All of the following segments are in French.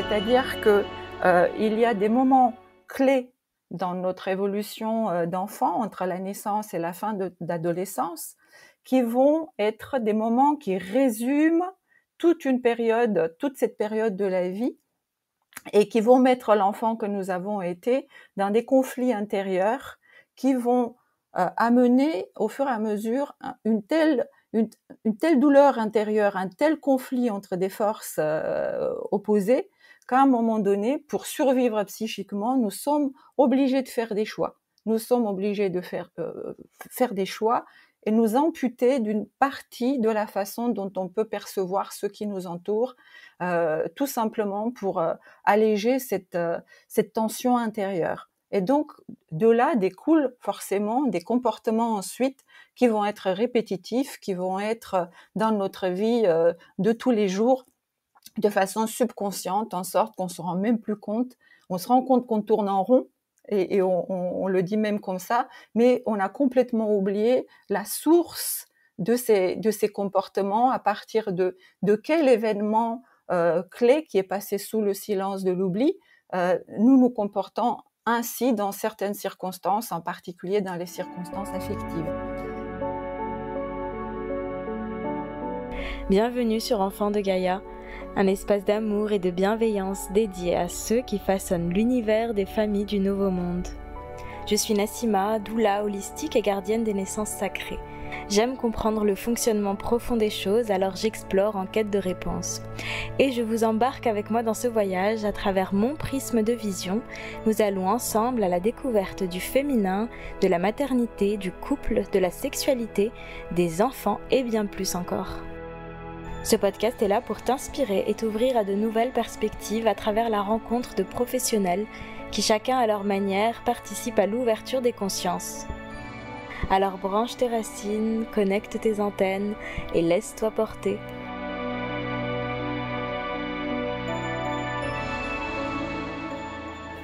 C'est-à-dire que il y a des moments clés dans notre évolution d'enfant, entre la naissance et la fin d'adolescence, qui vont être des moments qui résument toute cette période de la vie, et qui vont mettre l'enfant que nous avons été dans des conflits intérieurs qui vont amener au fur et à mesure une telle douleur intérieure, un tel conflit entre des forces opposées, qu'à un moment donné, pour survivre psychiquement, nous sommes obligés de faire des choix. Nous sommes obligés de faire des choix et nous amputer d'une partie de la façon dont on peut percevoir ce qui nous entoure, tout simplement pour alléger cette tension intérieure. Et donc, de là découlent forcément des comportements ensuite qui vont être répétitifs, qui vont être dans notre vie de tous les jours, de façon subconsciente, en sorte qu'on se rend même plus compte. On se rend compte qu'on tourne en rond, et on le dit même comme ça, mais on a complètement oublié la source de ces comportements, à partir de quel événement clé qui est passé sous le silence de l'oubli, nous nous comportons ainsi dans certaines circonstances, en particulier dans les circonstances affectives. Bienvenue sur Enfants de Gaïa, un espace d'amour et de bienveillance dédié à ceux qui façonnent l'univers des familles du Nouveau Monde. Je suis Nassima, doula holistique et gardienne des naissances sacrées. J'aime comprendre le fonctionnement profond des choses, alors j'explore en quête de réponses. Et je vous embarque avec moi dans ce voyage à travers mon prisme de vision. Nous allons ensemble à la découverte du féminin, de la maternité, du couple, de la sexualité, des enfants et bien plus encore. Ce podcast est là pour t'inspirer et t'ouvrir à de nouvelles perspectives à travers la rencontre de professionnels qui, chacun à leur manière, participent à l'ouverture des consciences. Alors branche tes racines, connecte tes antennes et laisse-toi porter.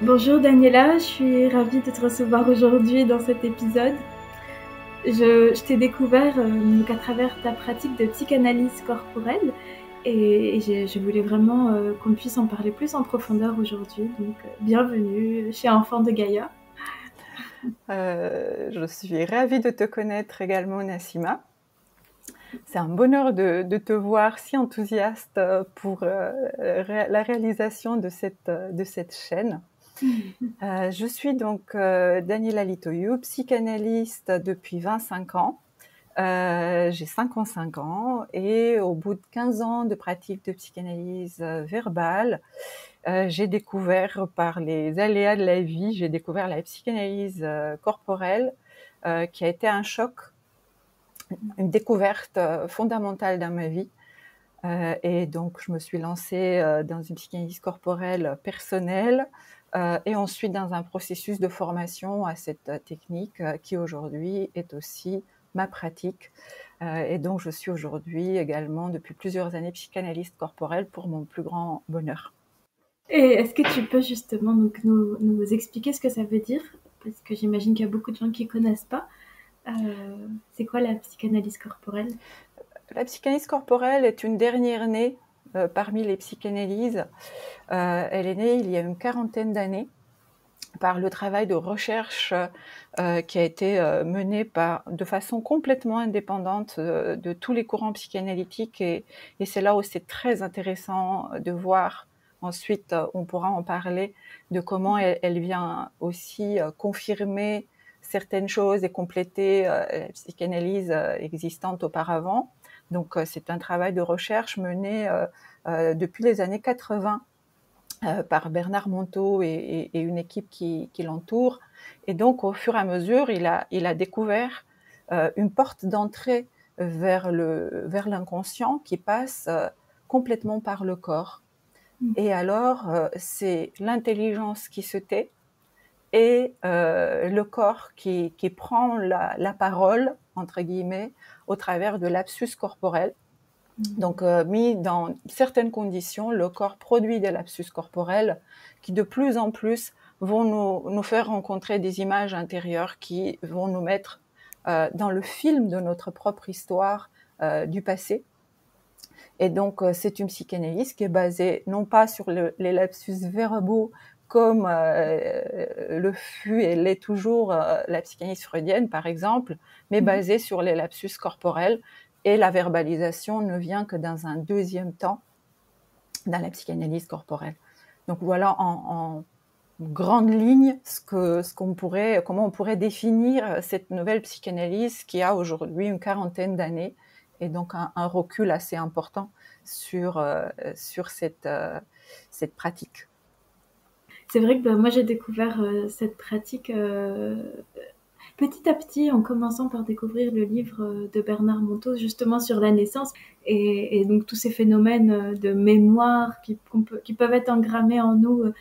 Bonjour Daniela, je suis ravie de te recevoir aujourd'hui dans cet épisode. Je t'ai découvert à travers ta pratique de psychanalyse corporelle et je voulais vraiment qu'on puisse en parler plus en profondeur aujourd'hui. Donc bienvenue chez Enfants de Gaïa. Je suis ravie de te connaître également, Nassima. C'est un bonheur de te voir si enthousiaste pour la réalisation de cette chaîne. Je suis donc Daniela Litoyou, psychanalyste depuis 25 ans. J'ai 55 ans et au bout de 15 ans de pratique de psychanalyse verbale, j'ai découvert par les aléas de la vie, j'ai découvert la psychanalyse corporelle qui a été un choc, une découverte fondamentale dans ma vie. Et donc, je me suis lancée dans une psychanalyse corporelle personnelle et ensuite dans un processus de formation à cette technique qui aujourd'hui est aussi ma pratique. Et donc, je suis aujourd'hui également, depuis plusieurs années, psychanalyste corporelle pour mon plus grand bonheur. Et est-ce que tu peux justement nous expliquer ce que ça veut dire? Parce que j'imagine qu'il y a beaucoup de gens qui ne connaissent pas. C'est quoi la psychanalyse corporelle? La psychanalyse corporelle est une dernière née parmi les psychanalyses. Elle est née il y a une quarantaine d'années par le travail de recherche qui a été mené de façon complètement indépendante de tous les courants psychanalytiques. Et c'est là où c'est très intéressant de voir. Ensuite, on pourra en parler de comment elle vient aussi confirmer certaines choses et compléter la psychanalyse existante auparavant. Donc, c'est un travail de recherche mené depuis les années 80 par Bernard Monteau et une équipe qui l'entoure. Et donc, au fur et à mesure, il a découvert une porte d'entrée vers l'inconscient qui passe complètement par le corps. Et alors, c'est l'intelligence qui se tait et le corps qui prend la parole, entre guillemets, au travers de lapsus corporel. Donc, mis dans certaines conditions, le corps produit des lapsus corporels qui, de plus en plus, vont nous faire rencontrer des images intérieures qui vont nous mettre dans le film de notre propre histoire du passé. Et donc, c'est une psychanalyse qui est basée non pas sur les lapsus verbaux comme le fut et l'est toujours la psychanalyse freudienne, par exemple, mais basée sur les lapsus corporels. Et la verbalisation ne vient que dans un deuxième temps dans la psychanalyse corporelle. Donc voilà en grande ligne comment on pourrait définir cette nouvelle psychanalyse qui a aujourd'hui une quarantaine d'années et donc un recul assez important sur cette pratique. C'est vrai que moi j'ai découvert cette pratique petit à petit en commençant par découvrir le livre de Bernard Montos justement sur la naissance et donc tous ces phénomènes de mémoire qui peuvent être engrammés en nous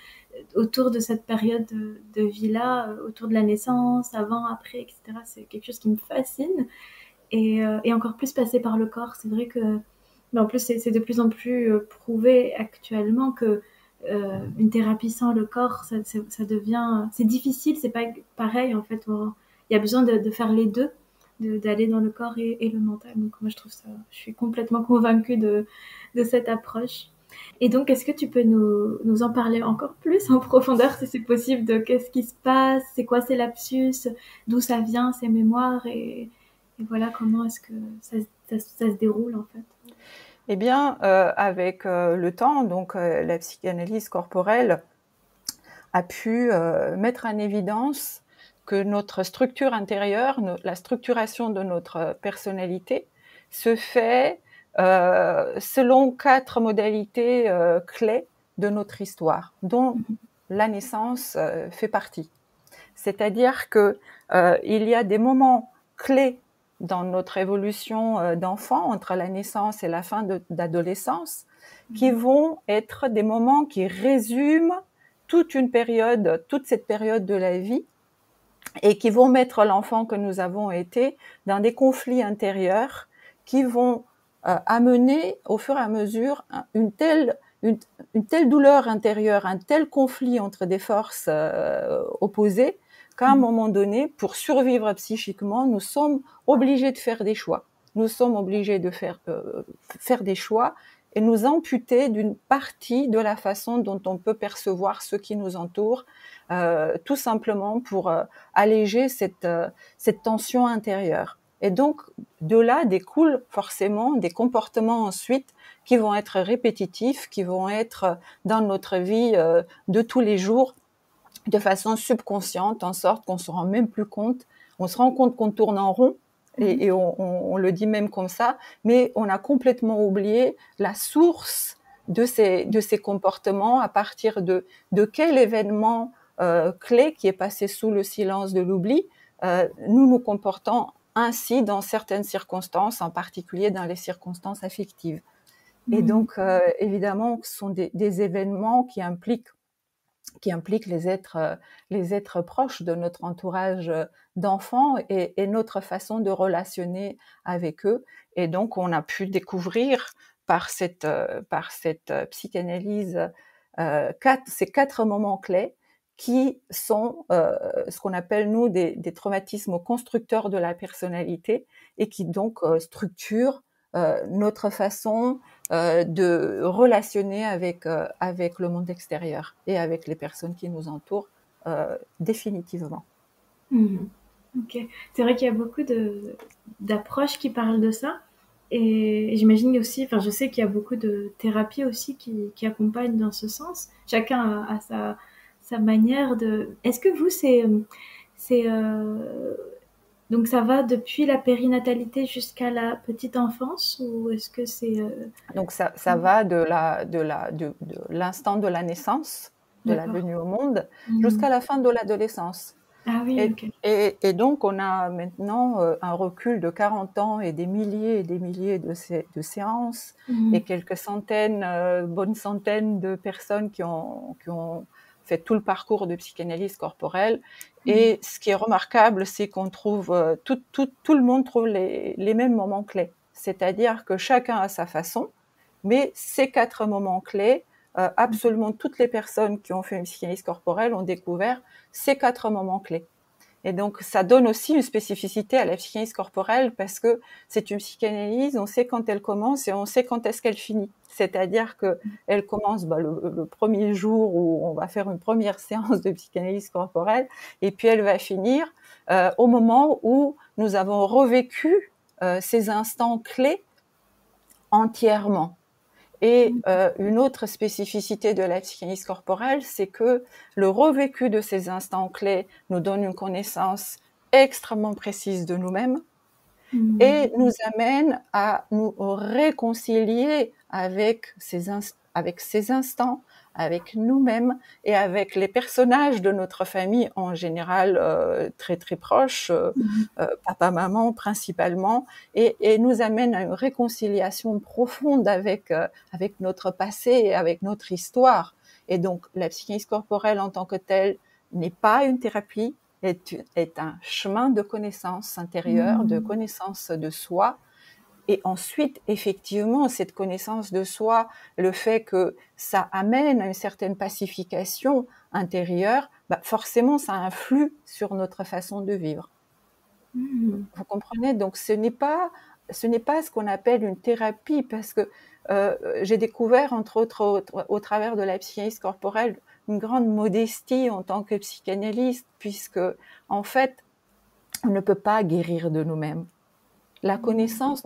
autour de cette période de vie-là, autour de la naissance, avant, après, etc. C'est quelque chose qui me fascine et encore plus passé par le corps. C'est vrai que, mais en plus c'est de plus en plus prouvé actuellement que une thérapie sans le corps, ça devient, c'est difficile, c'est pas pareil en fait. Il y a besoin de faire les deux, d'aller dans le corps et le mental. Donc moi je trouve ça, je suis complètement convaincue de cette approche. Et donc, est-ce que tu peux nous en parler encore plus en profondeur, si c'est possible, de qu'est-ce qui se passe, c'est quoi ces lapsus, d'où ça vient, ces mémoires, et voilà, comment est-ce que ça se déroule en fait? Eh bien, avec le temps, donc la psychanalyse corporelle a pu mettre en évidence que notre structure intérieure, la structuration de notre personnalité, se fait selon 4 modalités clés de notre histoire, dont la naissance fait partie. C'est-à-dire que il y a des moments clés dans notre évolution d'enfant, entre la naissance et la fin d'adolescence, qui vont être des moments qui résument toute cette période de la vie, et qui vont mettre l'enfant que nous avons été dans des conflits intérieurs qui vont amener au fur et à mesure une telle douleur intérieure, un tel conflit entre des forces opposées, qu'à un moment donné, pour survivre psychiquement, nous sommes obligés de faire des choix. Nous sommes obligés de faire des choix et nous amputer d'une partie de la façon dont on peut percevoir ce qui nous entoure, tout simplement pour alléger cette tension intérieure. Et donc, de là découlent forcément des comportements ensuite qui vont être répétitifs, qui vont être dans notre vie de tous les jours, de façon subconsciente, en sorte qu'on se rend même plus compte. On se rend compte qu'on tourne en rond, et on le dit même comme ça, mais on a complètement oublié la source de ces comportements, à partir de quel événement clé qui est passé sous le silence de l'oubli, nous comportons ainsi dans certaines circonstances, en particulier dans les circonstances affectives. Et donc, évidemment, ce sont des événements qui impliquent les êtres proches de notre entourage d'enfants et notre façon de relationner avec eux. Et donc, on a pu découvrir par cette psychanalyse ces 4 moments clés qui sont ce qu'on appelle, nous, des traumatismes constructeurs de la personnalité, et qui donc structurent notre façon de relationner avec le monde extérieur et avec les personnes qui nous entourent définitivement. Ok, c'est vrai qu'il y a beaucoup d'approches qui parlent de ça, et j'imagine aussi, enfin je sais qu'il y a beaucoup de thérapies aussi qui accompagnent dans ce sens. Chacun a sa manière de. Est-ce que vous c'est donc ça va depuis la périnatalité jusqu'à la petite enfance, ou est-ce que c'est Donc ça va de l'instant de la naissance, de la venue au monde, jusqu'à la fin de l'adolescence. Ah oui, ok. Et donc on a maintenant un recul de 40 ans et des milliers de séances, et quelques bonnes centaines de personnes qui ont fait tout le parcours de psychanalyse corporelle. Et ce qui est remarquable, c'est qu'on trouve, tout le monde trouve les mêmes moments clés. C'est-à-dire que chacun a sa façon, mais ces 4 moments clés, absolument toutes les personnes qui ont fait une psychanalyse corporelle ont découvert ces 4 moments clés. Et donc, ça donne aussi une spécificité à la psychanalyse corporelle parce que c'est une psychanalyse, on sait quand elle commence et on sait quand est-ce qu'elle finit. C'est-à-dire que elle commence le premier jour où on va faire une première séance de psychanalyse corporelle et puis elle va finir au moment où nous avons revécu ces instants clés entièrement. Et une autre spécificité de la psychanalyse corporelle, c'est que le revécu de ces instants clés nous donne une connaissance extrêmement précise de nous-mêmes et nous amène à nous réconcilier avec ces instants, avec nous-mêmes et avec les personnages de notre famille en général très très proches, papa, maman principalement, et nous amène à une réconciliation profonde avec notre passé et avec notre histoire. Et donc la psychanalyse corporelle en tant que telle n'est pas une thérapie, est un chemin de connaissance intérieure, de connaissance de soi. Et ensuite, effectivement, cette connaissance de soi, le fait que ça amène à une certaine pacification intérieure, forcément, ça influe sur notre façon de vivre. Vous comprenez? Donc, ce n'est pas ce qu'on appelle une thérapie, parce que j'ai découvert, entre autres, au travers de la psychanalyse corporelle, une grande modestie en tant que psychanalyste, puisque, en fait, on ne peut pas guérir de nous-mêmes. La connaissance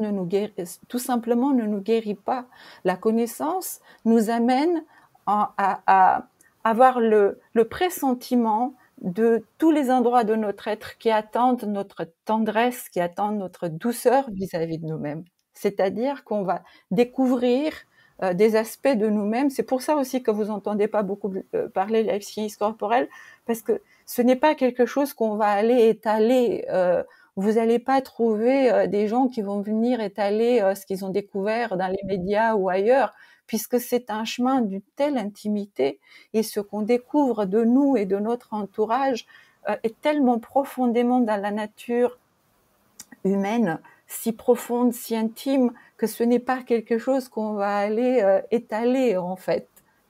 tout simplement ne nous guérit pas. La connaissance nous amène à avoir le pressentiment de tous les endroits de notre être qui attendent notre tendresse, qui attendent notre douceur vis-à-vis de nous-mêmes. C'est-à-dire qu'on va découvrir des aspects de nous-mêmes. C'est pour ça aussi que vous entendez pas beaucoup parler de la psychanalyse corporelle, parce que ce n'est pas quelque chose qu'on va aller étaler. Vous n'allez pas trouver des gens qui vont venir étaler ce qu'ils ont découvert dans les médias ou ailleurs, puisque c'est un chemin d'une telle intimité, et ce qu'on découvre de nous et de notre entourage est tellement profondément dans la nature humaine, si profonde, si intime, que ce n'est pas quelque chose qu'on va aller étaler, en fait.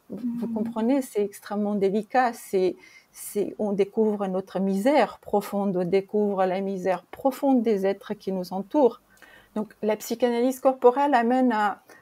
Vous comprenez, c'est extrêmement délicat, on découvre notre misère profonde, on découvre la misère profonde des êtres qui nous entourent. Donc la psychanalyse corporelle amène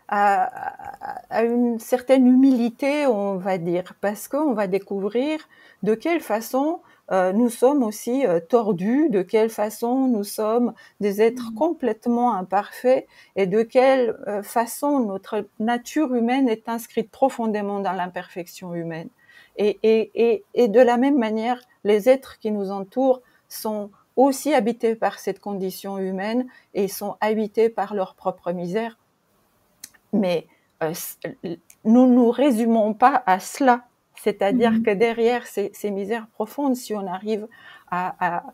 à une certaine humilité, on va dire, parce qu'on va découvrir de quelle façon nous sommes aussi tordus, de quelle façon nous sommes des êtres complètement imparfaits, et de quelle façon notre nature humaine est inscrite profondément dans l'imperfection humaine. Et de la même manière, les êtres qui nous entourent sont aussi habités par cette condition humaine et sont habités par leur propre misère. Mais nous nous résumons pas à cela. C'est-à-dire que derrière ces misères profondes, si on arrive à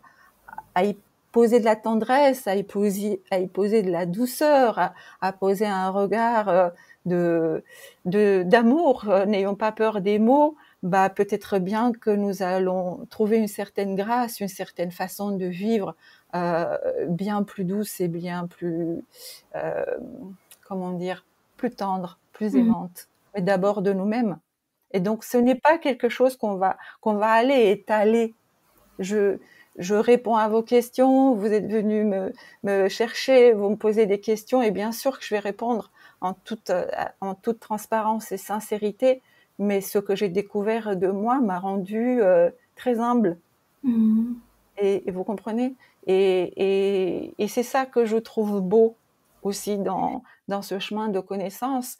y poser de la tendresse, à y poser de la douceur, à poser un regard d'amour, n'ayons pas peur des mots, peut-être bien que nous allons trouver une certaine grâce, une certaine façon de vivre bien plus douce et bien plus, plus tendre, plus aimante, mais d'abord de nous-mêmes. Et donc, ce n'est pas quelque chose qu'on va aller étaler. Je réponds à vos questions, vous êtes venus me chercher, vous me posez des questions, et bien sûr que je vais répondre en toute transparence et sincérité, mais ce que j'ai découvert de moi m'a rendu très humble. Et vous comprenez? Et c'est ça que je trouve beau aussi dans ce chemin de connaissance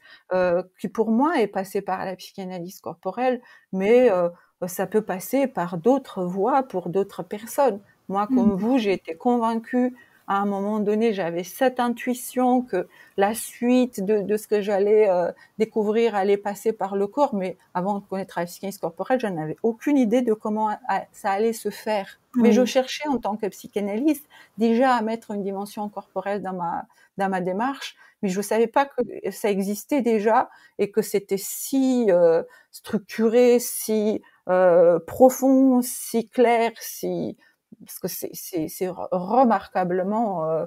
qui pour moi est passé par la psychanalyse corporelle, mais ça peut passer par d'autres voies pour d'autres personnes. Moi, comme vous, j'ai été convaincue à un moment donné, j'avais cette intuition que la suite de ce que j'allais découvrir allait passer par le corps, mais avant de connaître la psychanalyse corporelle, je n'avais aucune idée de comment ça allait se faire. Mais je cherchais en tant que psychanalyste déjà à mettre une dimension corporelle dans ma démarche, mais je ne savais pas que ça existait déjà et que c'était si structuré, si profond, si clair, parce que c'est remarquablement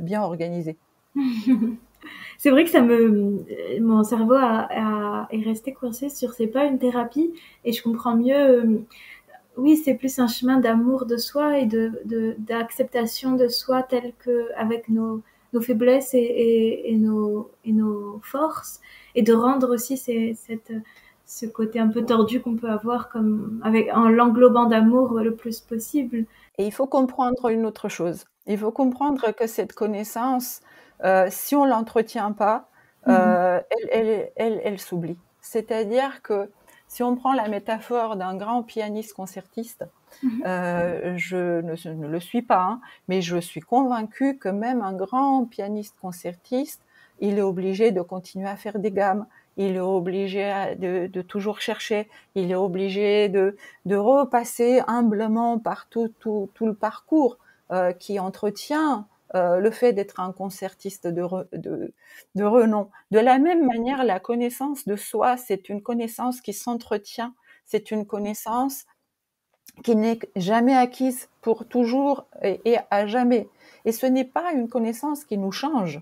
bien organisé. C'est vrai que mon cerveau est resté coincé sur c'est pas une thérapie, et je comprends mieux oui, c'est plus un chemin d'amour de soi et d'acceptation de soi tel que avec nos faiblesses et nos forces, et de rendre aussi ce côté un peu tordu qu'on peut avoir en l'englobant d'amour le plus possible. Et il faut comprendre une autre chose. Il faut comprendre que cette connaissance, si on l'entretient pas, elle s'oublie. C'est-à-dire que si on prend la métaphore d'un grand pianiste concertiste, je ne le suis pas, hein, mais je suis convaincue que même un grand pianiste concertiste, il est obligé de continuer à faire des gammes, il est obligé de toujours chercher, il est obligé de repasser humblement par tout le parcours qui entretient le fait d'être un concertiste de renom. De la même manière, la connaissance de soi, c'est une connaissance qui s'entretient, c'est une connaissance qui n'est jamais acquise pour toujours et à jamais. Et ce n'est pas une connaissance qui nous change.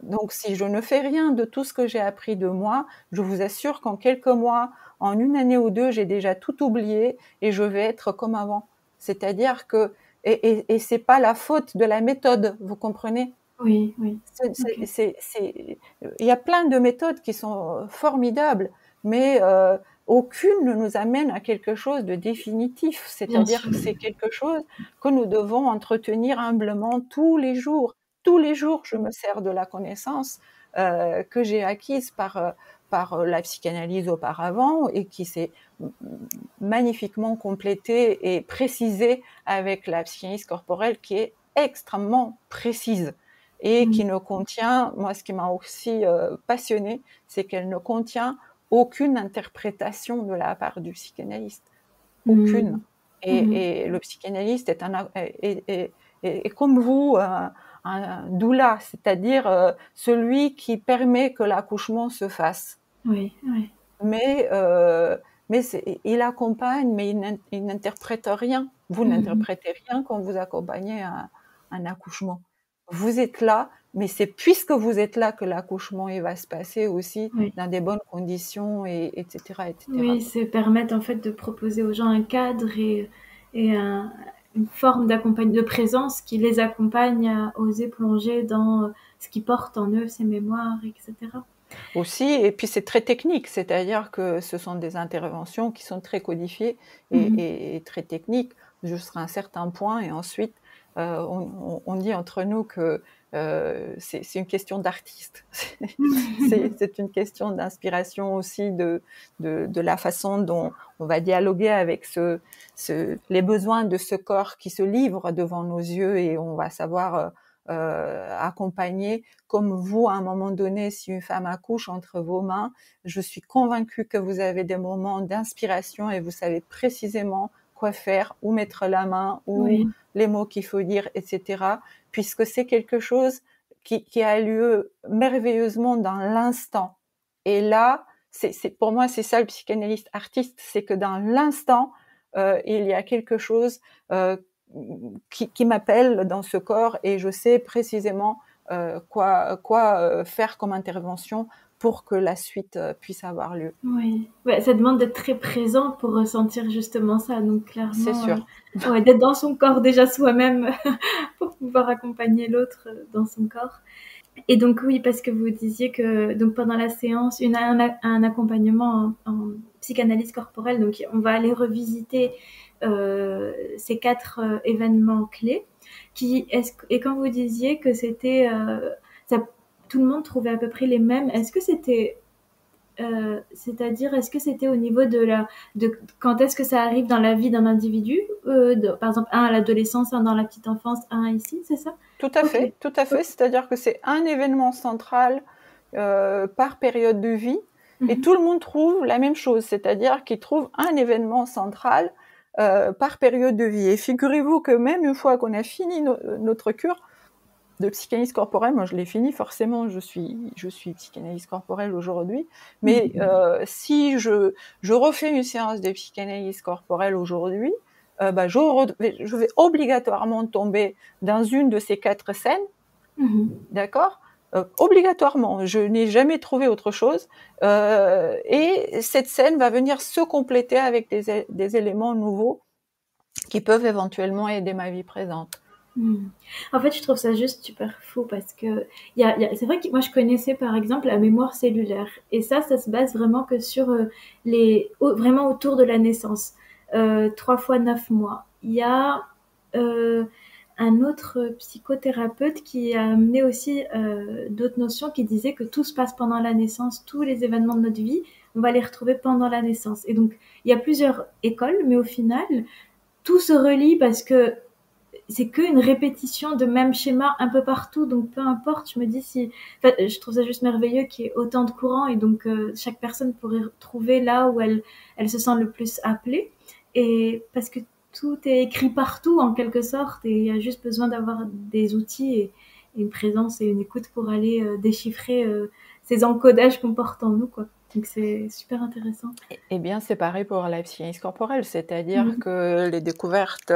Donc, si je ne fais rien de tout ce que j'ai appris de moi, je vous assure qu'en quelques mois, en une année ou deux, j'ai déjà tout oublié et je vais être comme avant. C'est-à-dire que, et c'est pas la faute de la méthode, vous comprenez? Oui, oui. Il y a plein de méthodes qui sont formidables, mais aucune ne nous amène à quelque chose de définitif. C'est-à-dire que c'est quelque chose que nous devons entretenir humblement tous les jours. Tous les jours, je me sers de la connaissance que j'ai acquise par la psychanalyse auparavant et qui s'est magnifiquement complétée et précisée avec la psychanalyse corporelle qui est extrêmement précise et qui ne contient, moi ce qui m'a aussi passionnée, c'est qu'elle ne contient aucune interprétation de la part du psychanalyste. Aucune. Et le psychanalyste est comme vous, un doula, c'est-à-dire celui qui permet que l'accouchement se fasse. Oui, oui. Mais il accompagne, mais il n'interprète rien. Vous n'interprétez rien quand vous accompagnez un accouchement. Vous êtes là, mais c'est puisque vous êtes là que l'accouchement il va se passer aussi dans des bonnes conditions, etc., etc. Oui, c'est permettre en fait de proposer aux gens un cadre et une forme de présence qui les accompagne à oser plonger dans ce qui porte en eux, ces mémoires, etc. Aussi, et puis c'est très technique, c'est-à-dire que ce sont des interventions qui sont très codifiées et très techniques jusqu'à un certain point, et ensuite on dit entre nous que c'est une question d'artiste. C'est une question d'inspiration aussi de la façon dont on va dialoguer avec les besoins de ce corps qui se livre devant nos yeux, et on va savoir accompagner, comme vous, à un moment donné, si une femme accouche entre vos mains, je suis convaincue que vous avez des moments d'inspiration et vous savez précisément quoi faire, où mettre la main, où les mots qu'il faut dire, etc. Puisque c'est quelque chose qui a lieu merveilleusement dans l'instant. Et là, pour moi, c'est ça le psychanalyste artiste, c'est que dans l'instant, il y a quelque chose qui m'appelle dans ce corps, et je sais précisément quoi faire comme intervention pour que la suite puisse avoir lieu. Oui, ça demande d'être très présent pour ressentir justement ça, donc clairement, c'est sûr. D'être dans son corps déjà soi-même pour pouvoir accompagner l'autre dans son corps. Et donc oui, parce que vous disiez que donc pendant la séance, un accompagnement en psychanalyse corporelle, donc on va aller revisiter ces 4 événements clés. Et quand vous disiez que c'était tout le monde trouvait à peu près les mêmes, est-ce que c'était c'est-à-dire, est-ce que c'était au niveau de quand est-ce que ça arrive dans la vie d'un individu, par exemple, un à l'adolescence, un dans la petite enfance, un ici, c'est ça? Tout à fait, tout à fait. C'est-à-dire que c'est un événement central par période de vie, et tout le monde trouve la même chose, c'est-à-dire qu'il trouve un événement central par période de vie. Et figurez-vous que même une fois qu'on a fini notre cure de psychanalyse corporelle, moi je l'ai fini forcément, je suis psychanalyste corporelle aujourd'hui, mais si je refais une séance de psychanalyse corporelle aujourd'hui, je vais obligatoirement tomber dans une de ces 4 scènes, d'accord, obligatoirement. Je n'ai jamais trouvé autre chose. Et cette scène va venir se compléter avec des éléments nouveaux qui peuvent éventuellement aider ma vie présente. En fait, je trouve ça juste super fou parce que c'est vrai que moi je connaissais par exemple la mémoire cellulaire et ça se base vraiment que sur vraiment autour de la naissance, 3 fois 9 mois. Il y a un autre psychothérapeute qui a amené aussi d'autres notions qui disaient que tout se passe pendant la naissance, tous les événements de notre vie, on va les retrouver pendant la naissance. Et donc, il y a plusieurs écoles, mais au final, tout se relie parce que c'est qu'une répétition de même schéma un peu partout, donc peu importe, je me dis je trouve ça juste merveilleux qu'il y ait autant de courants et donc chaque personne pourrait trouver là où elle se sent le plus appelée, et parce que tout est écrit partout en quelque sorte et il y a juste besoin d'avoir des outils et une présence et une écoute pour aller déchiffrer ces encodages qu'on porte en nous, quoi. Donc c'est super intéressant. Eh bien, c'est pareil pour la psychanalyse corporelle, c'est-à-dire que les découvertes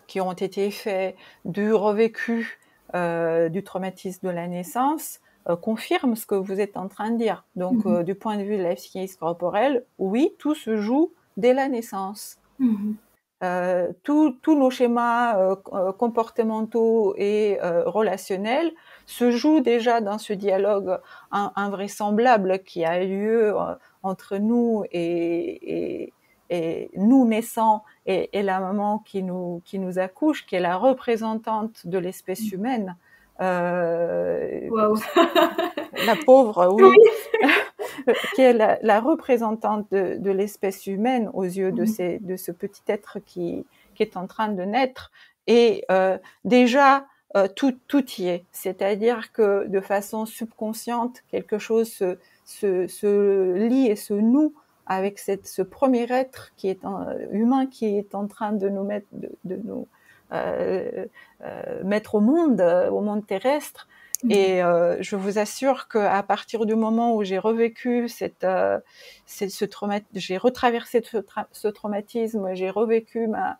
qui ont été faites du revécu du traumatisme de la naissance confirment ce que vous êtes en train de dire. Donc, du point de vue de la psychanalyse corporelle, oui, tout se joue dès la naissance. Tous nos schémas comportementaux et relationnels se jouent déjà dans ce dialogue invraisemblable qui a lieu entre nous et nous naissants et la maman qui nous accouche, qui est la représentante de l'espèce humaine. Wow. La pauvre, oui. Qui est la représentante de l'espèce humaine aux yeux de ce petit être qui est en train de naître. Et déjà, tout y est. C'est-à-dire que de façon subconsciente, quelque chose se lie et se noue avec ce premier être qui est humain qui est en train de nous mettre, de nous mettre au monde terrestre. Et je vous assure qu'à partir du moment où j'ai revécu j'ai retraversé ce traumatisme, j'ai revécu ma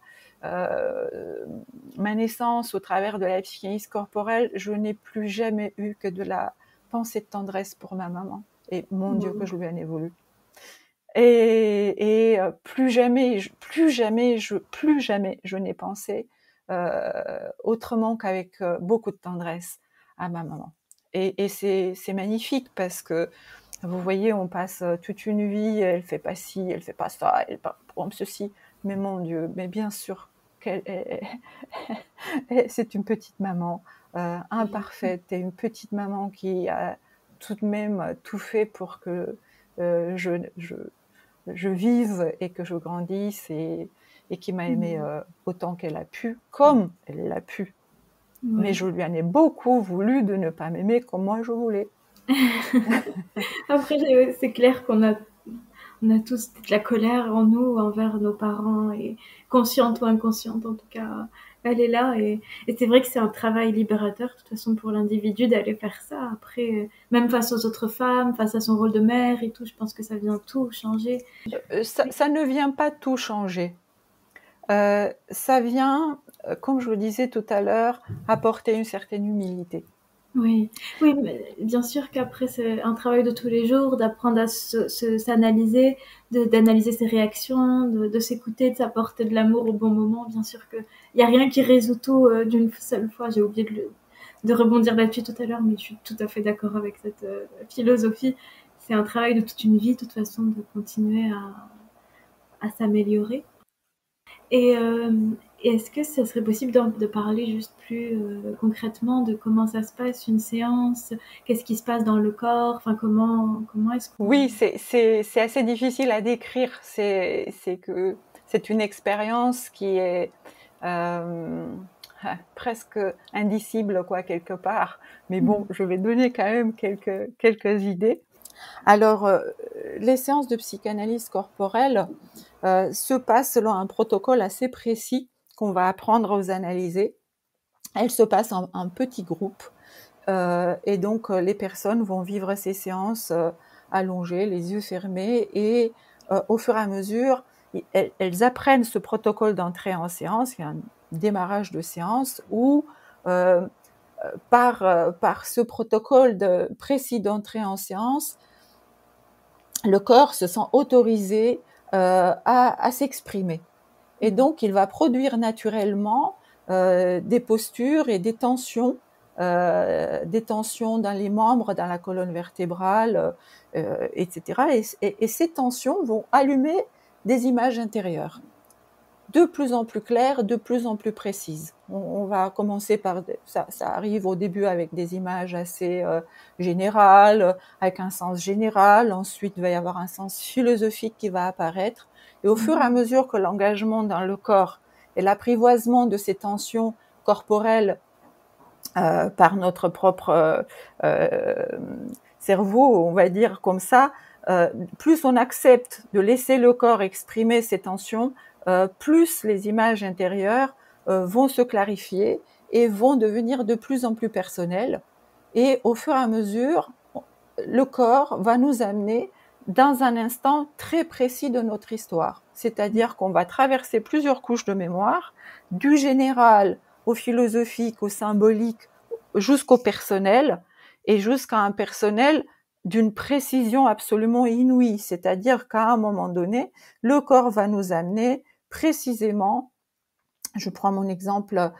naissance au travers de la psychanalyse corporelle, je n'ai plus jamais eu que de la pensée de tendresse pour ma maman. Et mon Dieu, que je lui en ai voulu. Et plus jamais je n'ai pensé autrement qu'avec beaucoup de tendresse à ma maman. Et c'est magnifique parce que vous voyez, on passe toute une vie, elle fait pas ci, elle fait pas ça, elle pas ceci, mais mon Dieu, mais bien sûr qu'elle c'est une petite maman imparfaite et une petite maman qui a tout de même tout fait pour que je vive et que je grandisse et qui m'a aimée autant qu'elle a pu, comme elle l'a pu. Ouais. Mais je lui en ai beaucoup voulu de ne pas m'aimer comme moi je voulais. Après, c'est clair qu'on a tous de la colère en nous envers nos parents, et consciente ou inconsciente, en tout cas, elle est là. Et c'est vrai que c'est un travail libérateur, de toute façon, pour l'individu d'aller faire ça. Après, même face aux autres femmes, face à son rôle de mère et tout, je pense que ça vient tout changer. Ça ne vient pas tout changer. Ça vient, comme je vous disais tout à l'heure, apporter une certaine humilité. Oui, mais bien sûr qu'après c'est un travail de tous les jours, d'apprendre à s'analyser, d'analyser ses réactions, de s'écouter, de s'apporter de l'amour au bon moment. Bien sûr qu'il n'y a rien qui résout tout d'une seule fois. J'ai oublié de rebondir là-dessus tout à l'heure, mais je suis tout à fait d'accord avec cette philosophie. C'est un travail de toute une vie, de toute façon, de continuer à s'améliorer. Et est-ce que ça serait possible de parler juste plus concrètement de comment ça se passe une séance, qu'est-ce qui se passe dans le corps, enfin comment est-ce qu'on... Oui, c'est assez difficile à décrire. C'est une expérience qui est presque indicible quoi quelque part. Mais bon, je vais donner quand même quelques idées. Alors, les séances de psychanalyse corporelle se passent selon un protocole assez précis qu'on va apprendre à vous analyser. Elles se passent en petits groupes et donc les personnes vont vivre ces séances allongées, les yeux fermés et au fur et à mesure, elles apprennent ce protocole d'entrée en séance, il y a un démarrage de séance où par ce protocole précis d'entrée en séance, le corps se sent autorisé à s'exprimer. Et donc, il va produire naturellement des postures et des tensions dans les membres, dans la colonne vertébrale, etc. Et ces tensions vont allumer des images intérieures, de plus en plus claires, de plus en plus précises. On va commencer par ça arrive au début avec des images assez générales, avec un sens général. Ensuite, il va y avoir un sens philosophique qui va apparaître. Et au fur et à mesure que l'engagement dans le corps et l'apprivoisement de ces tensions corporelles par notre propre cerveau, on va dire comme ça, plus on accepte de laisser le corps exprimer ces tensions, plus les images intérieures vont se clarifier et vont devenir de plus en plus personnelles. Et au fur et à mesure, le corps va nous amener dans un instant très précis de notre histoire. C'est-à-dire qu'on va traverser plusieurs couches de mémoire, du général au philosophique, au symbolique, jusqu'au personnel, et jusqu'à un personnel d'une précision absolument inouïe. C'est-à-dire qu'à un moment donné, le corps va nous amener précisément, je prends mon exemple,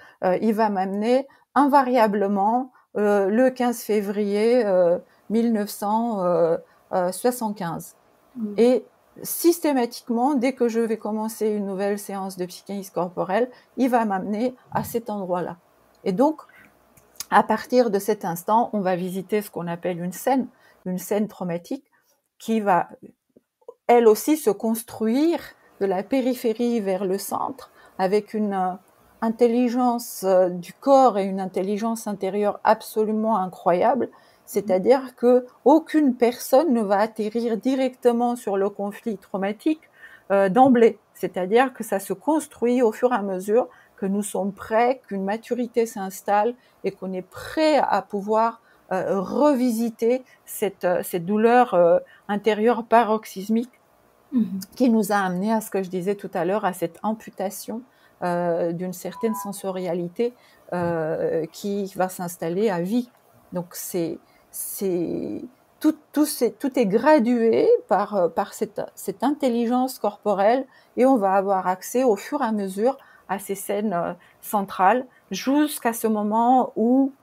il va m'amener invariablement le 15 février 1975. Et systématiquement, dès que je vais commencer une nouvelle séance de psychanalyse corporelle, il va m'amener à cet endroit-là. Et donc, à partir de cet instant, on va visiter ce qu'on appelle une scène traumatique qui va, elle aussi, se construire de la périphérie vers le centre avec une intelligence du corps et une intelligence intérieure absolument incroyable. C'est-à-dire que aucune personne ne va atterrir directement sur le conflit traumatique d'emblée. C'est-à-dire que ça se construit au fur et à mesure que nous sommes prêts, qu'une maturité s'installe et qu'on est prêt à pouvoir revisiter cette douleur intérieure paroxysmique qui nous a amené à ce que je disais tout à l'heure, à cette amputation d'une certaine sensorialité qui va s'installer à vie. Donc tout est gradué par cette intelligence corporelle et on va avoir accès au fur et à mesure à ces scènes centrales jusqu'à ce moment où,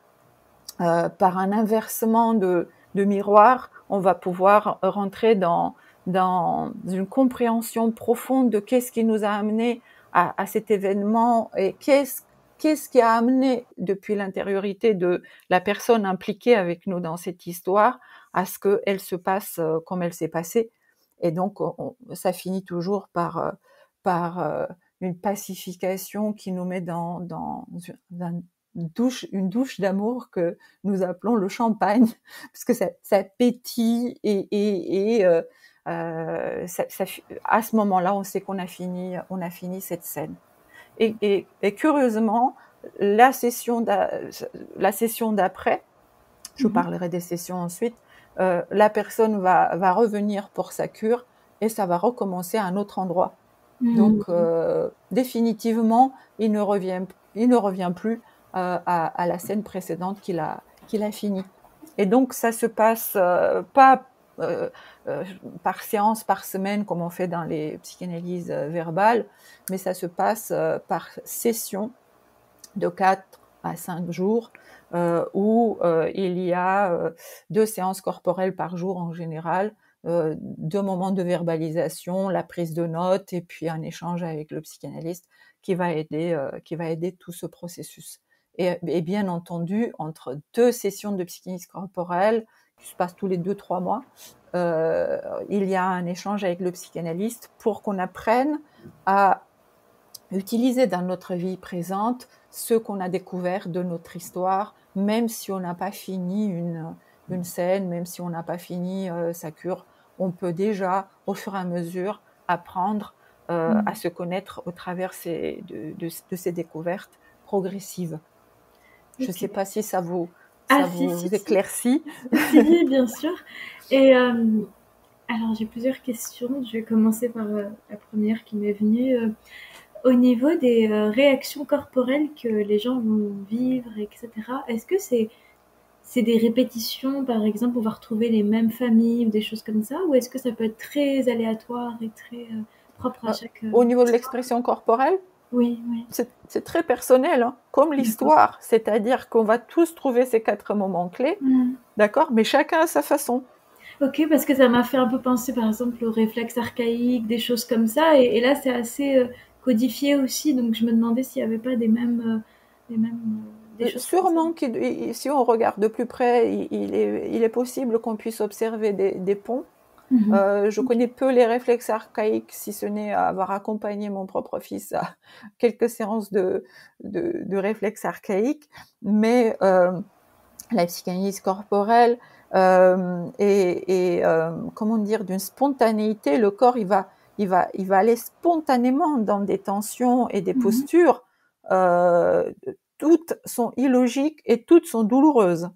par un inversement de miroir, on va pouvoir rentrer dans une compréhension profonde de qu'est-ce qui nous a amené à cet événement et qu'est-ce qui a amené depuis l'intériorité de la personne impliquée avec nous dans cette histoire à ce qu'elle se passe comme elle s'est passée. Et donc, ça finit toujours par une pacification qui nous met dans une douche d'amour que nous appelons le champagne, parce que ça pétille et à ce moment-là, on sait qu'on a fini cette scène. Et curieusement, la session d'après, je parlerai des sessions ensuite, la personne va revenir pour sa cure et ça va recommencer à un autre endroit. Donc, définitivement, il ne revient plus à la scène précédente qu'il a fini. Et donc, ça se passe pas par séance, par semaine, comme on fait dans les psychanalyses verbales, mais ça se passe par session de 4 à 5 jours, où il y a 2 séances corporelles par jour en général, 2 moments de verbalisation, la prise de notes et puis un échange avec le psychanalyste qui va aider tout ce processus. Et bien entendu, entre 2 sessions de psychanalyse corporelle qui se passent tous les 2-3 mois, il y a un échange avec le psychanalyste pour qu'on apprenne à utiliser dans notre vie présente ce qu'on a découvert de notre histoire, même si on n'a pas fini une scène, même si on n'a pas fini sa cure, on peut déjà, au fur et à mesure, apprendre à se connaître au travers de ces découvertes progressives. Je ne sais pas si ça vous éclaircit. Si, bien sûr. Et alors, j'ai plusieurs questions. Je vais commencer par la première qui m'est venue. au niveau des réactions corporelles que les gens vont vivre, etc., est-ce que c'est des répétitions, par exemple, on va retrouver les mêmes familles ou des choses comme ça, ou est-ce que ça peut être très aléatoire et très propre à chaque... Au niveau de l'expression corporelle, Oui, oui. C'est très personnel, hein, comme l'histoire. C'est-à-dire qu'on va tous trouver ces 4 moments clés, d'accord, mais chacun à sa façon. Ok, parce que ça m'a fait un peu penser, par exemple, aux réflexes archaïques, des choses comme ça, et là, c'est assez codifié aussi, donc je me demandais s'il n'y avait pas des mêmes, des choses comme ça. Sûrement, si on regarde de plus près, il est possible qu'on puisse observer des ponts. Je connais peu les réflexes archaïques, si ce n'est avoir accompagné mon propre fils à quelques séances de réflexes archaïques, mais la psychanalyse corporelle est comment dire, d'une spontanéité. Le corps, il va aller spontanément dans des tensions et des postures. Toutes sont illogiques et toutes sont douloureuses.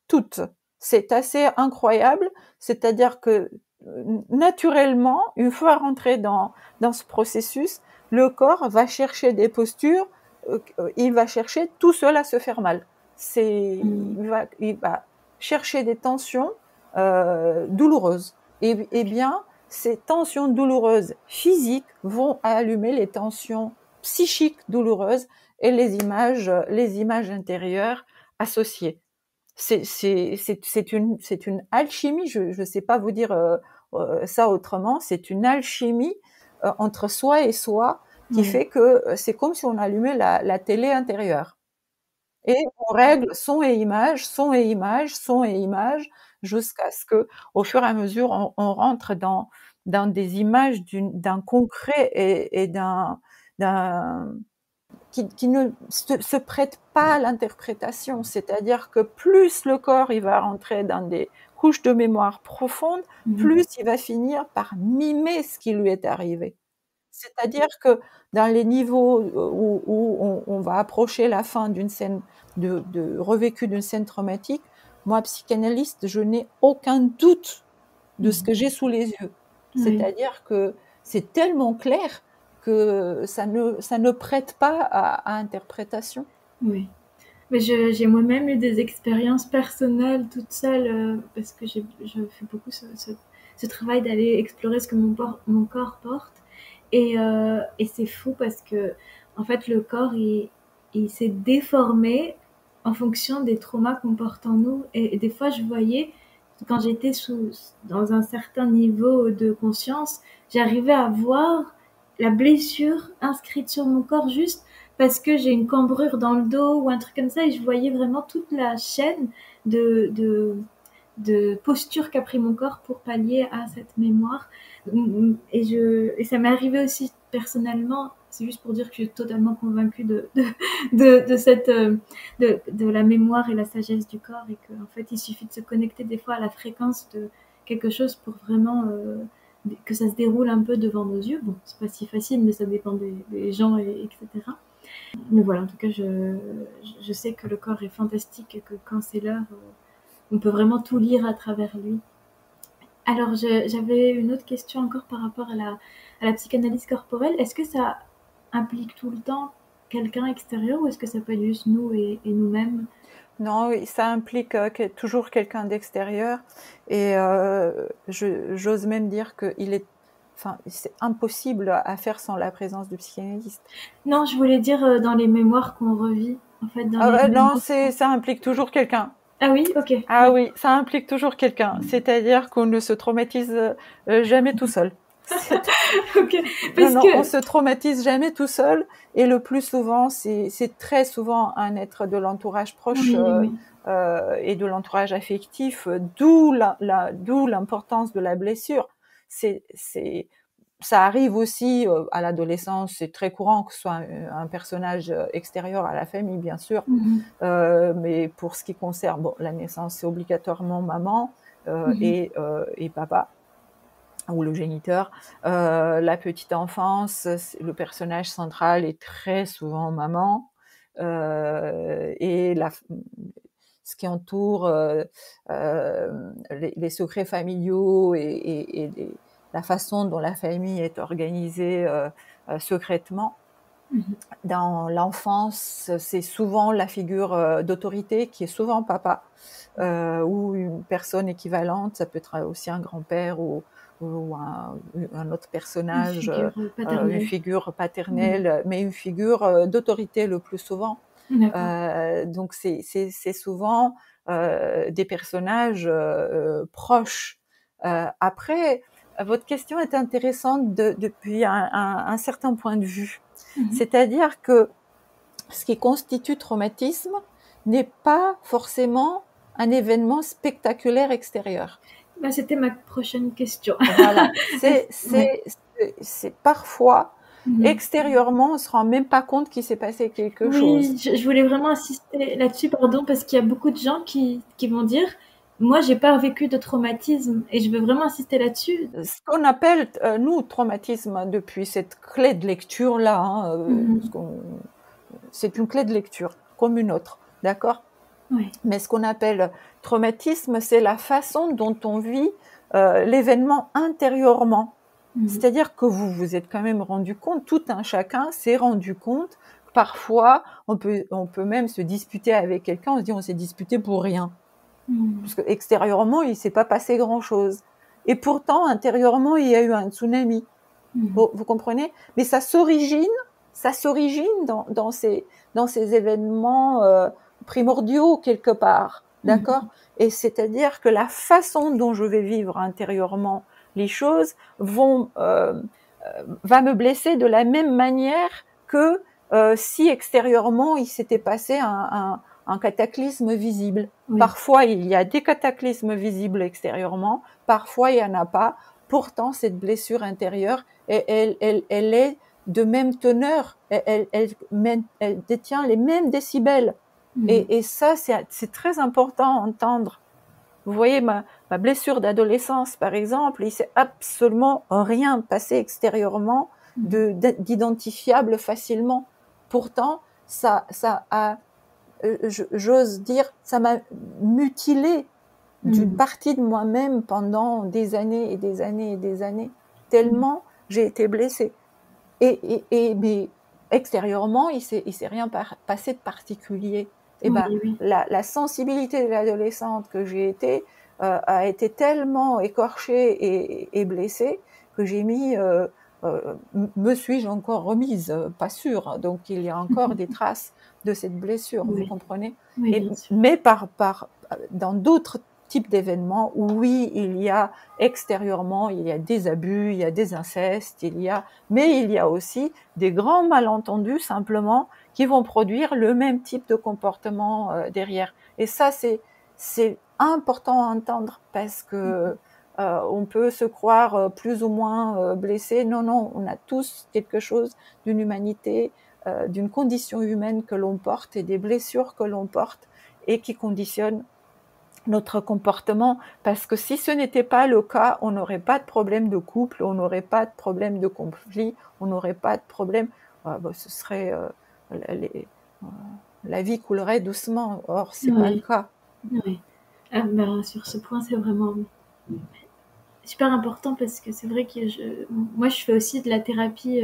Toutes. C'est assez incroyable. C'est-à-dire que naturellement, une fois rentré dans ce processus, le corps va chercher des postures, il va chercher tout seul à se faire mal. Il va chercher des tensions douloureuses. Et bien, ces tensions douloureuses physiques vont allumer les tensions psychiques douloureuses et les images intérieures associées. C'est une alchimie, je ne sais pas vous dire ça autrement, c'est une alchimie entre soi et soi qui fait que c'est comme si on allumait la télé intérieure. Et on règle son et image, son et image, son et image, jusqu'à ce que, au fur et à mesure, on rentre dans des images d'un concret et d'un qui ne se prête pas à l'interprétation. C'est-à-dire que plus le corps il va rentrer dans des couches de mémoire profondes, plus il va finir par mimer ce qui lui est arrivé. C'est-à-dire que dans les niveaux où on va approcher la fin d'une scène de revécu d'une scène traumatique, moi, psychanalyste, je n'ai aucun doute de ce que j'ai sous les yeux. C'est-à-dire que c'est tellement clair que ça ne prête pas à interprétation. Oui. Mais j'ai moi-même eu des expériences personnelles toute seule parce que je fais beaucoup ce travail d'aller explorer ce que mon corps porte. Et c'est fou parce que, en fait, le corps, il s'est déformé en fonction des traumas qu'on porte en nous. Et des fois, je voyais, quand j'étais dans un certain niveau de conscience, j'arrivais à voir la blessure inscrite sur mon corps juste parce que j'ai une cambrure dans le dos ou un truc comme ça, et je voyais vraiment toute la chaîne de posture qu'a pris mon corps pour pallier à cette mémoire. Et ça m'est arrivé aussi personnellement, c'est juste pour dire que je suis totalement convaincue de la mémoire et la sagesse du corps, et qu'en fait il suffit de se connecter des fois à la fréquence de quelque chose pour vraiment que ça se déroule un peu devant nos yeux. Bon, c'est pas si facile, mais ça dépend des gens, etc. Mais voilà, en tout cas, je sais que le corps est fantastique et que quand c'est l'heure, on peut vraiment tout lire à travers lui. Alors, j'avais une autre question encore par rapport à la psychanalyse corporelle. Est-ce que ça implique tout le temps quelqu'un extérieur, ou est-ce que ça peut être juste nous et nous-mêmes? Non, ça implique toujours quelqu'un d'extérieur, et j'ose même dire c'est impossible à faire sans la présence du psychanalyste. Non, je voulais dire dans les mémoires qu'on revit, en fait. Non, ça implique toujours quelqu'un. Ah oui, ok. Ah oui, ça implique toujours quelqu'un. C'est-à-dire qu'on ne se traumatise jamais tout seul. Ok. On se traumatise jamais tout seul, et le plus souvent, c'est très souvent un être de l'entourage proche et de l'entourage affectif, d'où l'importance de la blessure. Ça arrive aussi à l'adolescence, c'est très courant que ce soit un personnage extérieur à la famille, bien sûr, mais pour ce qui concerne la naissance, c'est obligatoirement maman et papa, ou le géniteur. La petite enfance, le personnage central est très souvent maman, et ce qui entoure les secrets familiaux et la façon dont la famille est organisée secrètement, Dans l'enfance, c'est souvent la figure d'autorité qui est souvent papa ou une personne équivalente. Ça peut être aussi un grand-père ou un autre personnage, une figure paternelle, mais une figure d'autorité le plus souvent. Donc c'est souvent des personnages proches. Après, votre question est intéressante depuis un certain point de vue. C'est-à-dire que ce qui constitue traumatisme n'est pas forcément un événement spectaculaire extérieur. C'était ma prochaine question. Voilà, c'est parfois extérieurement, on se rend même pas compte qu'il s'est passé quelque chose. Oui, je voulais vraiment insister là-dessus, pardon, parce qu'il y a beaucoup de gens qui vont dire moi, j'ai pas vécu de traumatisme, et je veux vraiment insister là-dessus. Ce qu'on appelle, nous, traumatisme, depuis cette clé de lecture-là, c'est une clé de lecture, comme une autre, d'accord ? Oui. Mais ce qu'on appelle traumatisme, c'est la façon dont on vit l'événement intérieurement. C'est-à-dire que vous vous êtes quand même rendu compte, tout un chacun s'est rendu compte, parfois, on peut même se disputer avec quelqu'un, on se dit on s'est disputé pour rien. Parce que extérieurement, il ne s'est pas passé grand-chose. Et pourtant, intérieurement, il y a eu un tsunami. Vous comprenez ? Mais ça s'origine dans ces événements primordiaux quelque part. D'accord ? Et c'est-à-dire que la façon dont je vais vivre intérieurement les choses va me blesser de la même manière que si extérieurement il s'était passé un cataclysme visible. Oui. Parfois, il y a des cataclysmes visibles extérieurement, parfois il n'y en a pas. Pourtant, cette blessure intérieure, elle est de même teneur, elle détient les mêmes décibels. Et ça, c'est très important à entendre. Vous voyez, ma blessure d'adolescence, par exemple, il s'est absolument rien passé extérieurement d'identifiable facilement. Pourtant, ça a, j'ose dire, ça m'a mutilé d'une partie de moi-même pendant des années et des années et des années, tellement j'ai été blessée. Mais extérieurement, il s'est rien passé de particulier. Et la sensibilité de l'adolescente que j'ai été a été tellement écorchée et blessée que j'ai mis me suis-je encore remise, pas sûre. Donc il y a encore des traces de cette blessure, vous comprenez ? Mais dans d'autres types d'événements, oui, il y a extérieurement, il y a des abus, il y a des incestes, mais il y a aussi des grands malentendus simplement qui vont produire le même type de comportement derrière. Et ça, c'est important à entendre parce que on peut se croire plus ou moins blessé. Non, on a tous quelque chose d'une humanité, d'une condition humaine que l'on porte et des blessures que l'on porte et qui conditionnent notre comportement, parce que si ce n'était pas le cas, on n'aurait pas de problème de couple, on n'aurait pas de problème de conflit, on n'aurait pas de problème, ce serait la vie coulerait doucement. Or, c'est pas le cas. Oui. Sur ce point, c'est vraiment super important, parce que c'est vrai que moi, je fais aussi de la thérapie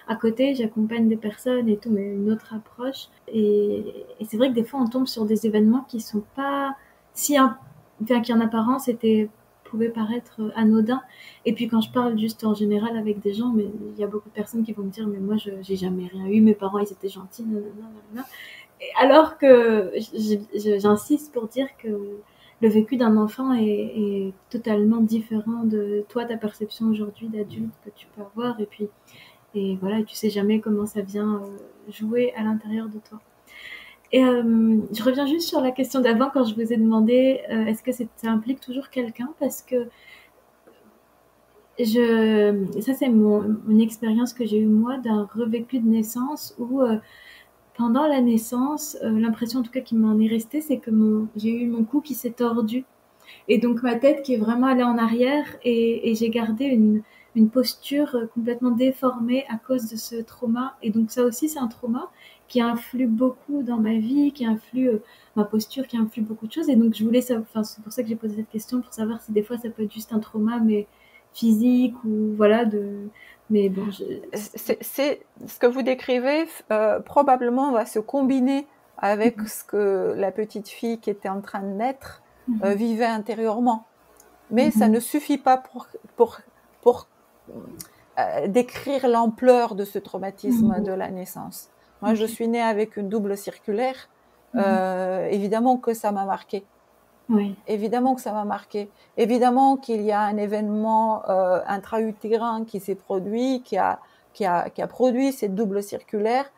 à côté, j'accompagne des personnes et tout, mais une autre approche. Et c'est vrai que des fois, on tombe sur des événements qui sont pas qui en apparence pouvaient paraître anodins. Et puis quand je parle juste en général avec des gens, mais il y a beaucoup de personnes qui vont me dire mais moi j'ai jamais rien eu, mes parents ils étaient gentils, nanana. Et alors que j'insiste pour dire que le vécu d'un enfant est totalement différent de toi, ta perception aujourd'hui d'adulte que tu peux avoir, et voilà, tu sais jamais comment ça vient jouer à l'intérieur de toi. Et je reviens juste sur la question d'avant, quand je vous ai demandé est-ce que ça implique toujours quelqu'un, parce que ça c'est mon expérience que j'ai eue moi d'un revécu de naissance où pendant la naissance, l'impression en tout cas qui m'en est restée, c'est que j'ai eu mon cou qui s'est tordu et donc ma tête qui est vraiment allée en arrière, et j'ai gardé une posture complètement déformée à cause de ce trauma. Et donc ça aussi c'est un trauma qui influe beaucoup dans ma vie, qui influe ma posture, qui influe beaucoup de choses. Et donc je voulais c'est pour ça que j'ai posé cette question, pour savoir si des fois ça peut être juste un trauma mais physique, ou voilà, Mais bon, c'est ce que vous décrivez probablement va se combiner avec ce que la petite fille qui était en train de naître vivait intérieurement. Mais ça ne suffit pas pour décrire l'ampleur de ce traumatisme de la naissance. Moi, je suis née avec une double circulaire. Évidemment que ça m'a marqué. Oui. Évidemment que ça m'a marqué. Évidemment qu'il y a un événement intra-utérin qui s'est produit, qui a produit cette double circulaire,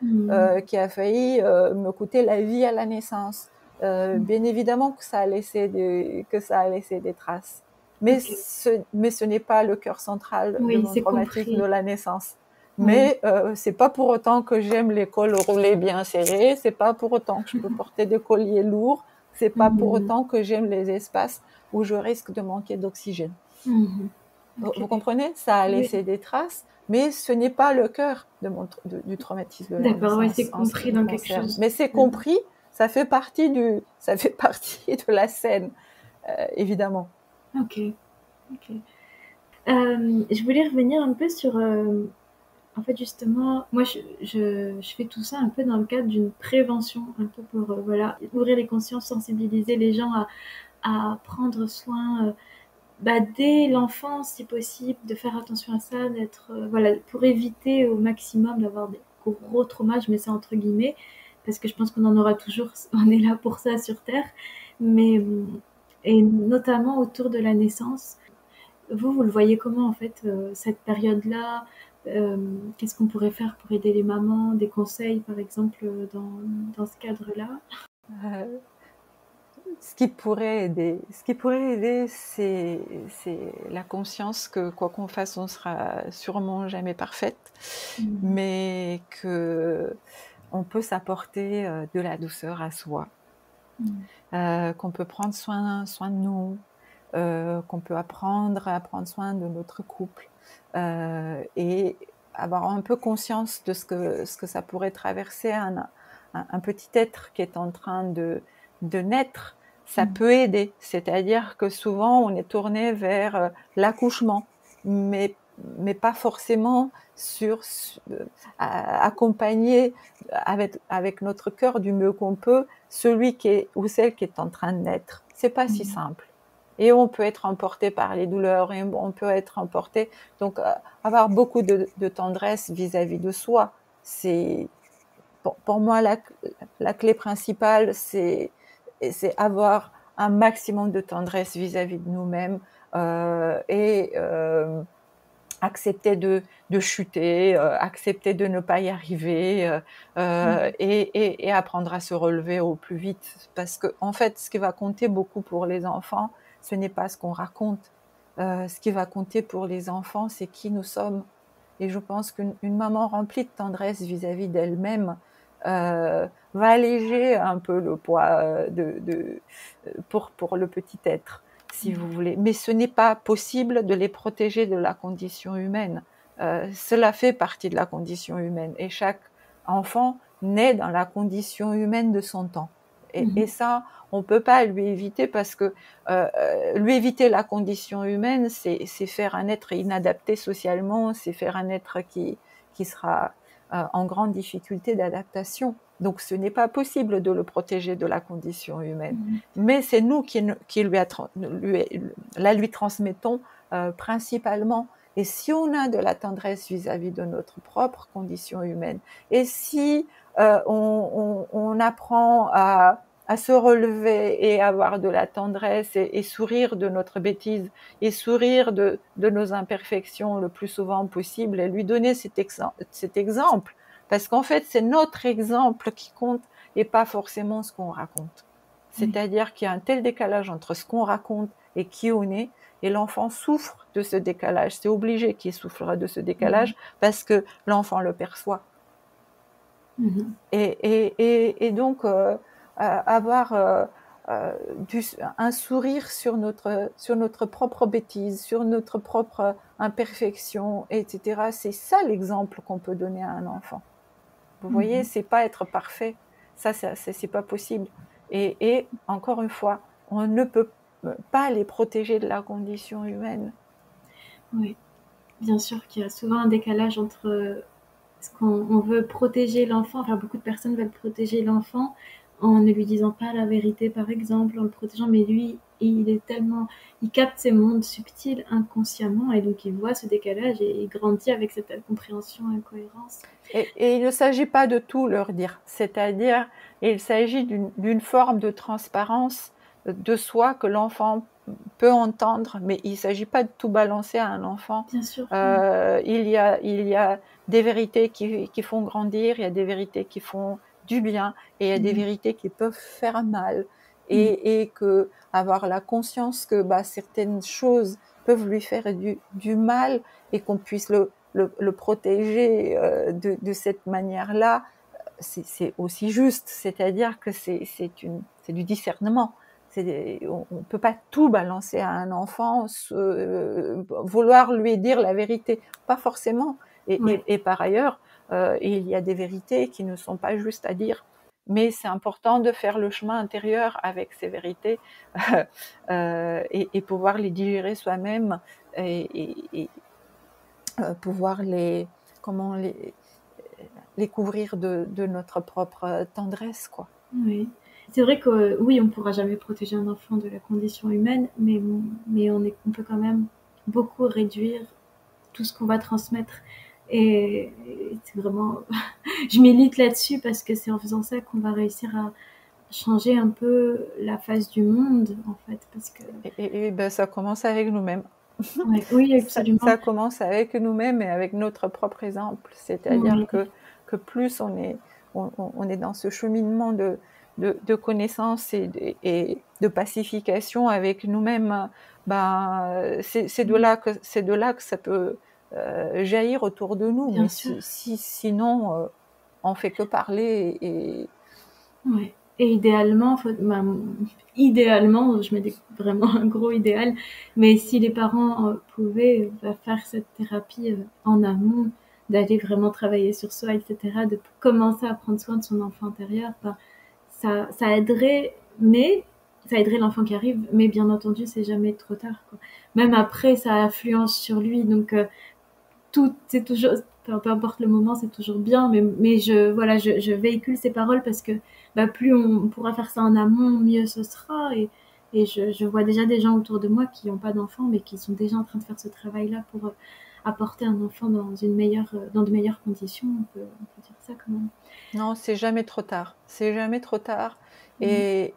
qui a failli me coûter la vie à la naissance. Bien évidemment que ça a laissé des traces. Mais ce n'est pas le cœur central de mon traumatisme de la naissance. Mais c'est pas pour autant que j'aime les cols roulés bien serrés, c'est pas pour autant que je peux porter des colliers lourds, c'est pas pour autant que j'aime les espaces où je risque de manquer d'oxygène. Vous comprenez? Ça a laissé des traces, mais ce n'est pas le cœur du traumatisme de la naissance. D'accord, oui, c'est compris dans quelque chose. Mais c'est compris, ça fait partie de la scène, évidemment. Ok. Je voulais revenir un peu sur... en fait, justement, moi, je fais tout ça un peu dans le cadre d'une prévention, un peu pour ouvrir les consciences, sensibiliser les gens à prendre soin dès l'enfance, si possible, de faire attention à ça, d'être pour éviter au maximum d'avoir des gros traumas, je mets ça entre guillemets, parce que je pense qu'on en aura toujours, on est là pour ça sur Terre, mais et notamment autour de la naissance. Vous le voyez comment en fait cette période-là? Qu'est-ce qu'on pourrait faire pour aider les mamans? Des conseils, par exemple, dans ce cadre-là? Ce qui pourrait aider, c'est la conscience que quoi qu'on fasse, on sera sûrement jamais parfaite, mais que on peut s'apporter de la douceur à soi, qu'on peut prendre soin de nous, qu'on peut apprendre à prendre soin de notre couple, et avoir un peu conscience de ce que ça pourrait traverser un petit être qui est en train de naître. Ça peut aider, c'est-à-dire que souvent on est tourné vers l'accouchement, mais pas forcément accompagner avec notre cœur du mieux qu'on peut celui qui est ou celle qui est en train de naître. C'est pas si simple. Et on peut être emporté par les douleurs, et on peut être emporté. Donc, avoir beaucoup de tendresse vis-à-vis de soi, c'est pour moi la clé principale, c'est avoir un maximum de tendresse vis-à-vis de nous-mêmes et accepter de chuter, accepter de ne pas y arriver et apprendre à se relever au plus vite. Parce que en fait, ce qui va compter beaucoup pour les enfants, ce n'est pas ce qu'on raconte. Ce qui va compter pour les enfants, c'est qui nous sommes. Et je pense qu'une maman remplie de tendresse vis-à-vis d'elle-même va alléger un peu le poids pour le petit être, si vous voulez. Mais ce n'est pas possible de les protéger de la condition humaine. Cela fait partie de la condition humaine. Et chaque enfant naît dans la condition humaine de son temps. Et ça, on ne peut pas lui éviter, parce que lui éviter la condition humaine, c'est faire un être inadapté socialement, c'est faire un être qui sera en grande difficulté d'adaptation. Donc ce n'est pas possible de le protéger de la condition humaine. Mais c'est nous qui la lui transmettons principalement. Et si on a de la tendresse vis-à-vis de notre propre condition humaine, et si on apprend à se relever et avoir de la tendresse et sourire de notre bêtise et sourire de nos imperfections le plus souvent possible, et lui donner cet exemple, parce qu'en fait c'est notre exemple qui compte et pas forcément ce qu'on raconte. C'est-à-dire qu'il y a un tel décalage entre ce qu'on raconte et qui on est, et l'enfant souffre de ce décalage. C'est obligé qu'il souffre de ce décalage parce que l'enfant le perçoit. Et donc avoir un sourire sur notre propre bêtise, sur notre propre imperfection, etc. C'est ça l'exemple qu'on peut donner à un enfant. Vous voyez, c'est pas être parfait. Ça, c'est pas possible. Et encore une fois, on ne peut pas les protéger de la condition humaine. Oui. bien sûr qu'il y a souvent un décalage entre ce qu'on veut protéger l'enfant, enfin beaucoup de personnes veulent protéger l'enfant en ne lui disant pas la vérité par exemple, en le protégeant, mais lui il capte ces mondes subtils inconsciemment et donc il voit ce décalage et il grandit avec cette incompréhension, incohérence. Et il ne s'agit pas de tout leur dire, c'est-à-dire il s'agit d'une forme de transparence de soi que l'enfant peut entendre, mais il ne s'agit pas de tout balancer à un enfant. Bien sûr. Il y a des vérités qui font grandir, il y a des vérités qui font du bien, et il y a des vérités qui peuvent faire mal. Et que avoir la conscience que certaines choses peuvent lui faire du mal et qu'on puisse le protéger de cette manière-là, c'est aussi juste. C'est-à-dire que c'est du discernement. On ne peut pas tout balancer à un enfant, vouloir lui dire la vérité, pas forcément. Et par ailleurs, il y a des vérités qui ne sont pas justes à dire. Mais c'est important de faire le chemin intérieur avec ces vérités et pouvoir les digérer soi-même et pouvoir les couvrir de notre propre tendresse, quoi. Oui. C'est vrai que oui, on ne pourra jamais protéger un enfant de la condition humaine, mais on peut quand même beaucoup réduire tout ce qu'on va transmettre. Et c'est vraiment, je milite là-dessus parce que c'est en faisant ça qu'on va réussir à changer un peu la face du monde, en fait, parce que. Et ça commence avec nous-mêmes. Ouais, oui, absolument. Ça commence avec nous-mêmes et avec notre propre exemple. C'est-à-dire que plus on est dans ce cheminement de connaissance et de pacification avec nous-mêmes, c'est de là que ça peut jaillir autour de nous. Bien Mais sûr. sinon, on fait que parler Ouais. Et idéalement, idéalement, je mets vraiment un gros idéal, mais si les parents pouvaient faire cette thérapie en amont, d'aller vraiment travailler sur soi, etc., de commencer à prendre soin de son enfant intérieur, ça aiderait, mais ça aiderait l'enfant qui arrive, mais bien entendu, c'est jamais trop tard, quoi. Même après, ça influence sur lui, donc tout, c'est toujours, peu importe le moment, c'est toujours bien, mais je véhicule ces paroles parce que plus on pourra faire ça en amont, mieux ce sera. Et je vois déjà des gens autour de moi qui n'ont pas d'enfants, mais qui sont déjà en train de faire ce travail-là pour apporter un enfant dans de meilleures conditions. On peut dire ça quand même. Non, c'est jamais trop tard. C'est jamais trop tard. Et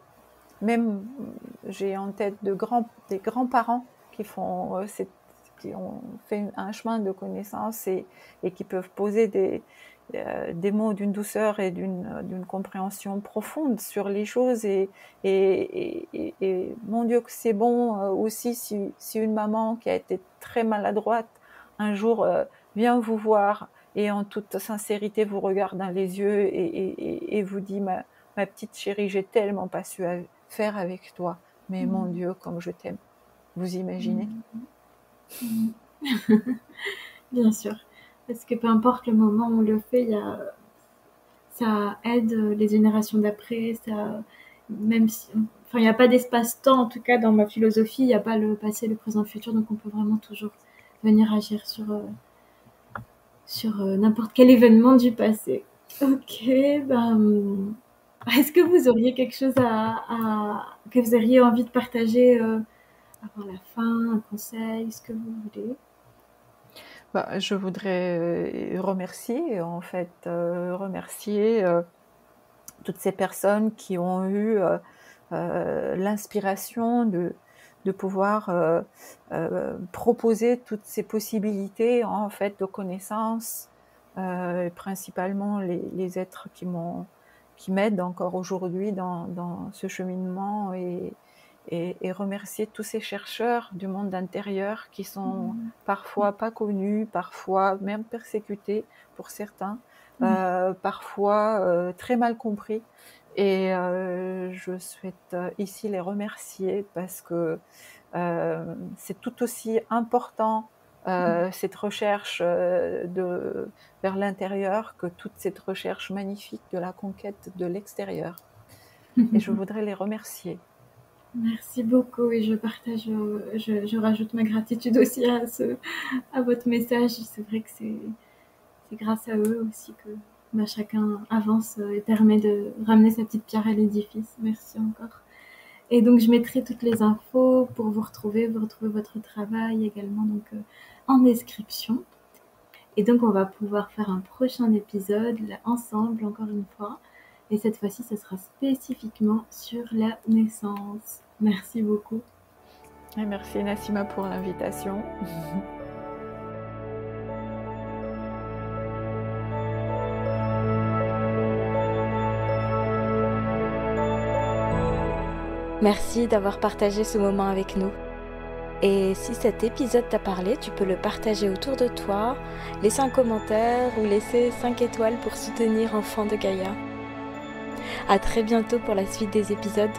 même, j'ai en tête des grands-parents qui ont fait un chemin de connaissance et qui peuvent poser des mots d'une douceur et d'une compréhension profonde sur les choses. Et mon Dieu, que c'est bon aussi si une maman qui a été très maladroite un jour vient vous voir et en toute sincérité vous regarde dans les yeux et vous dit ma petite chérie, j'ai tellement pas su faire avec toi, mais mon Dieu, comme je t'aime. Vous imaginez? Bien sûr, parce que peu importe le moment où on le fait, ça aide les générations d'après, même si, enfin, il n'y a pas d'espace-temps, en tout cas dans ma philosophie, il n'y a pas le passé, le présent, le futur, donc on peut vraiment toujours venir agir sur n'importe quel événement du passé. Ok, est-ce que vous auriez quelque chose que vous auriez envie de partager avant la fin, un conseil, ce que vous voulez? Je voudrais remercier, en fait, toutes ces personnes qui ont eu l'inspiration de pouvoir proposer toutes ces possibilités, en fait, de connaissances, principalement les êtres qui m'aident encore aujourd'hui dans ce cheminement et remercier tous ces chercheurs du monde intérieur qui sont parfois pas connus, parfois même persécutés pour certains, parfois très mal compris. Et je souhaite ici les remercier parce que c'est tout aussi important cette recherche vers l'intérieur que toute cette recherche magnifique de la conquête de l'extérieur. Et je voudrais les remercier. Merci beaucoup et je partage, je rajoute ma gratitude aussi à votre message. C'est vrai que c'est grâce à eux aussi que chacun avance et permet de ramener sa petite pierre à l'édifice. Merci encore. Et donc je mettrai toutes les infos pour vous retrouver votre travail également donc en description. Et donc on va pouvoir faire un prochain épisode là, ensemble encore une fois. Et cette fois-ci, ce sera spécifiquement sur la naissance. Merci beaucoup. Et merci Nassima pour l'invitation. Merci d'avoir partagé ce moment avec nous. Et si cet épisode t'a parlé, tu peux le partager autour de toi, laisser un commentaire ou laisser 5 étoiles pour soutenir Enfants de Gaïa. À très bientôt pour la suite des épisodes.